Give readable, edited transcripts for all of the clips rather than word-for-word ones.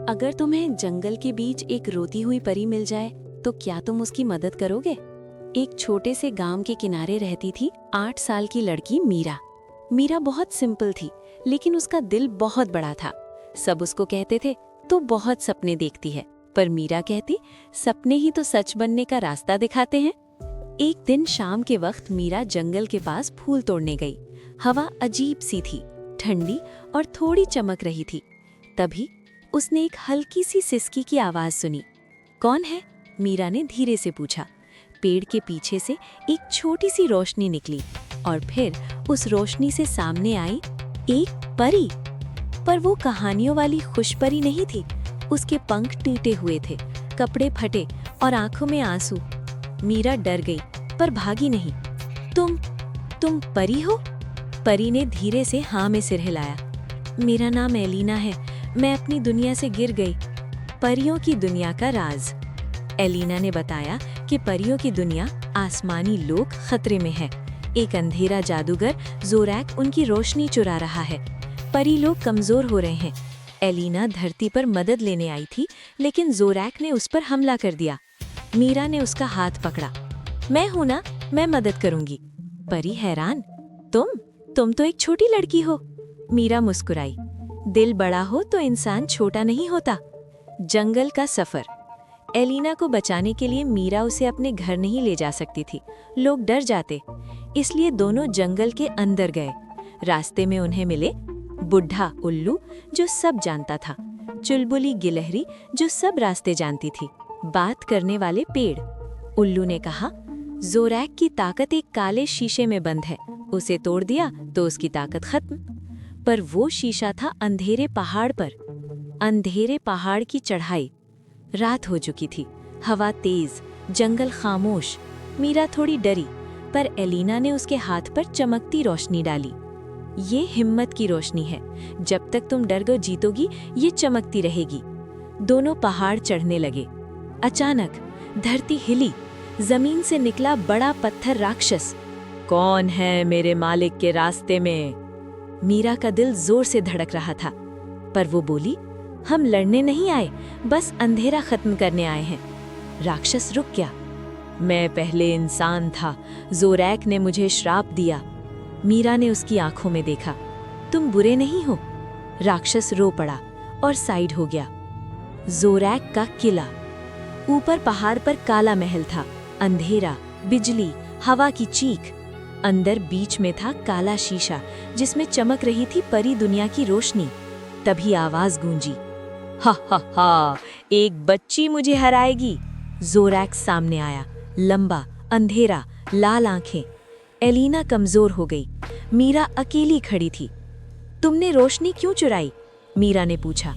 अगर तुम्हें जंगल के बीच एक रोती हुई परी मिल जाए तो क्या तुम उसकी मदद करोगे? एक छोटे से गांव के किनारे रहती थी 8 साल की लड़की मीरा। मीरा बहुत सिंपल थी, लेकिन उसका दिल बहुत बड़ा था। सब उसको कहते थे तो बहुत सपने देखती है, पर मीरा कहती सपने ही तो सच बनने का रास्ता दिखाते हैं। एक दिन शाम के वक्त मीरा जंगल के पास फूल तोड़ने गई। हवा अजीब सी थी, ठंडी और थोड़ी चमक रही थी। तभी उसने एक हल्की सी सिसकी की आवाज सुनी। कौन है? मीरा ने धीरे से पूछा। पेड़ के पीछे से एक छोटी सी रोशनी निकली और फिर उस रोशनी से सामने आई एक परी। पर वो कहानियों वाली खुश परी नहीं थी। उसके पंख टूटे हुए थे, कपड़े फटे और आंखों में आंसू। मीरा डर गई पर भागी नहीं। तुम परी हो? परी ने धीरे से हाँ में सिर हिलाया। मेरा नाम एलिना है, मैं अपनी दुनिया से गिर गई। परियों की दुनिया का राज। एलिना ने बताया कि परियों की दुनिया आसमानी लोक खतरे में है। एक अंधेरा जादूगर जोरैक उनकी रोशनी चुरा रहा है। परी लोग कमजोर हो रहे हैं। एलिना धरती पर मदद लेने आई थी, लेकिन जोरैक ने उस पर हमला कर दिया। मीरा ने उसका हाथ पकड़ा। मैं हूं ना, मैं मदद करूंगी। परी हैरान। तुम तो एक छोटी लड़की हो। मीरा मुस्कुराई। दिल बड़ा हो तो इंसान छोटा नहीं होता। जंगल का सफर। एलिना को बचाने के लिए मीरा उसे अपने घर नहीं ले जा सकती थी, लोग डर जाते। इसलिए दोनों जंगल के अंदर गए। रास्ते में उन्हें मिले बुढ़ा उल्लू जो सब जानता था, चुलबुली गिलहरी जो सब रास्ते जानती थी, बात करने वाले पेड़। उल्लू ने कहा, जोरैक की ताकत एक काले शीशे में बंद है, उसे तोड़ दिया तो उसकी ताकत खत्म। पर वो शीशा था अंधेरे पहाड़ पर। अंधेरे पहाड़ की चढ़ाई। रात हो चुकी थी, हवा तेज, जंगल खामोश। मीरा थोड़ी डरी, पर एलिना ने उसके हाथ पर चमकती रोशनी डाली। ये हिम्मत की रोशनी है, जब तक तुम डर कर जीतोगी ये चमकती रहेगी। दोनों पहाड़ चढ़ने लगे। अचानक धरती हिली, जमीन से निकला बड़ा पत्थर राक्षस। कौन है मेरे मालिक के रास्ते में? मीरा का दिल जोर से धड़क रहा था, पर वो बोली, हम लड़ने नहीं आए, बस अंधेरा खत्म करने आए हैं। राक्षस रुक गया। मैं पहले इंसान था, जोरैक ने मुझे श्राप दिया। मीरा ने उसकी आंखों में देखा। तुम बुरे नहीं हो। राक्षस रो पड़ा और साइड हो गया। जोरैक का किला। ऊपर पहाड़ पर काला महल था, अंधेरा, बिजली, हवा की चीख। अंदर बीच में था काला शीशा, जिसमें चमक रही थी परी दुनिया की रोशनी। तभी आवाज गूंजी, हा हा हा, एक बच्ची मुझे हराएगी। जोरैक सामने आया, लंबा, अंधेरा, लाल आंखें। एलिना कमजोर हो गई। मीरा अकेली खड़ी थी। तुमने रोशनी क्यों चुराई? मीरा ने पूछा।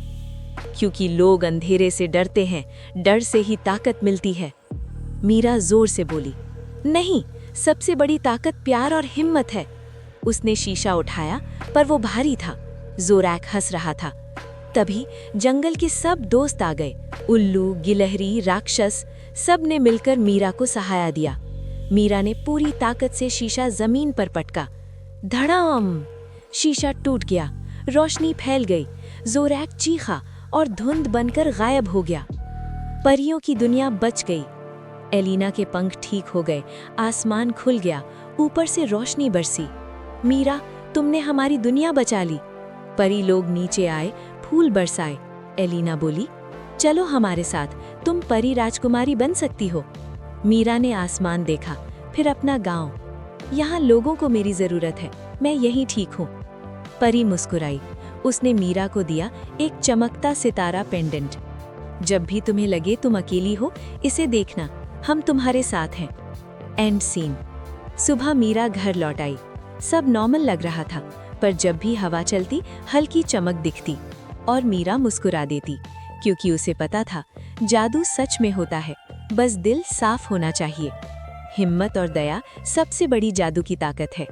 क्योंकि लोग अंधेरे से डरते हैं, डर से ही ताकत मिलती है। मीरा जोर से बोली, नहीं, सबसे बड़ी ताकत प्यार और हिम्मत है। उसने शीशा उठाया, पर वो भारी था। जोरैक हंस रहा था। तभी जंगल के सब दोस्त आ गए। उल्लू, गिलहरी, राक्षस, सब ने मिलकर मीरा को सहारा दिया। मीरा ने पूरी ताकत से शीशा जमीन पर पटका। धड़ाम! शीशा टूट गया, रोशनी फैल गई। जोरैक चीखा और धुंध बनकर गायब हो गया। परियों की दुनिया बच गई। एलिना के पंख ठीक हो गए, आसमान खुल गया, ऊपर से रोशनी बरसी। मीरा, तुमने हमारी दुनिया बचा ली। परी लोग नीचे आए, फूल बरसाए। एलिना बोली, चलो हमारे साथ, तुम परी राजकुमारी बन सकती हो। मीरा ने आसमान देखा, फिर अपना गांव। यहाँ लोगों को मेरी जरूरत है, मैं यहीं ठीक हूँ। परी मुस्कुराई। उसने मीरा को दिया एक चमकता सितारा पेंडेंट। जब भी तुम्हें लगे तुम अकेली हो, इसे देखना, हम तुम्हारे साथ हैं। End scene. सुबह मीरा घर लौट आई। सब नॉर्मल लग रहा था, पर जब भी हवा चलती हल्की चमक दिखती और मीरा मुस्कुरा देती, क्योंकि उसे पता था जादू सच में होता है, बस दिल साफ होना चाहिए। हिम्मत और दया सबसे बड़ी जादू की ताकत है।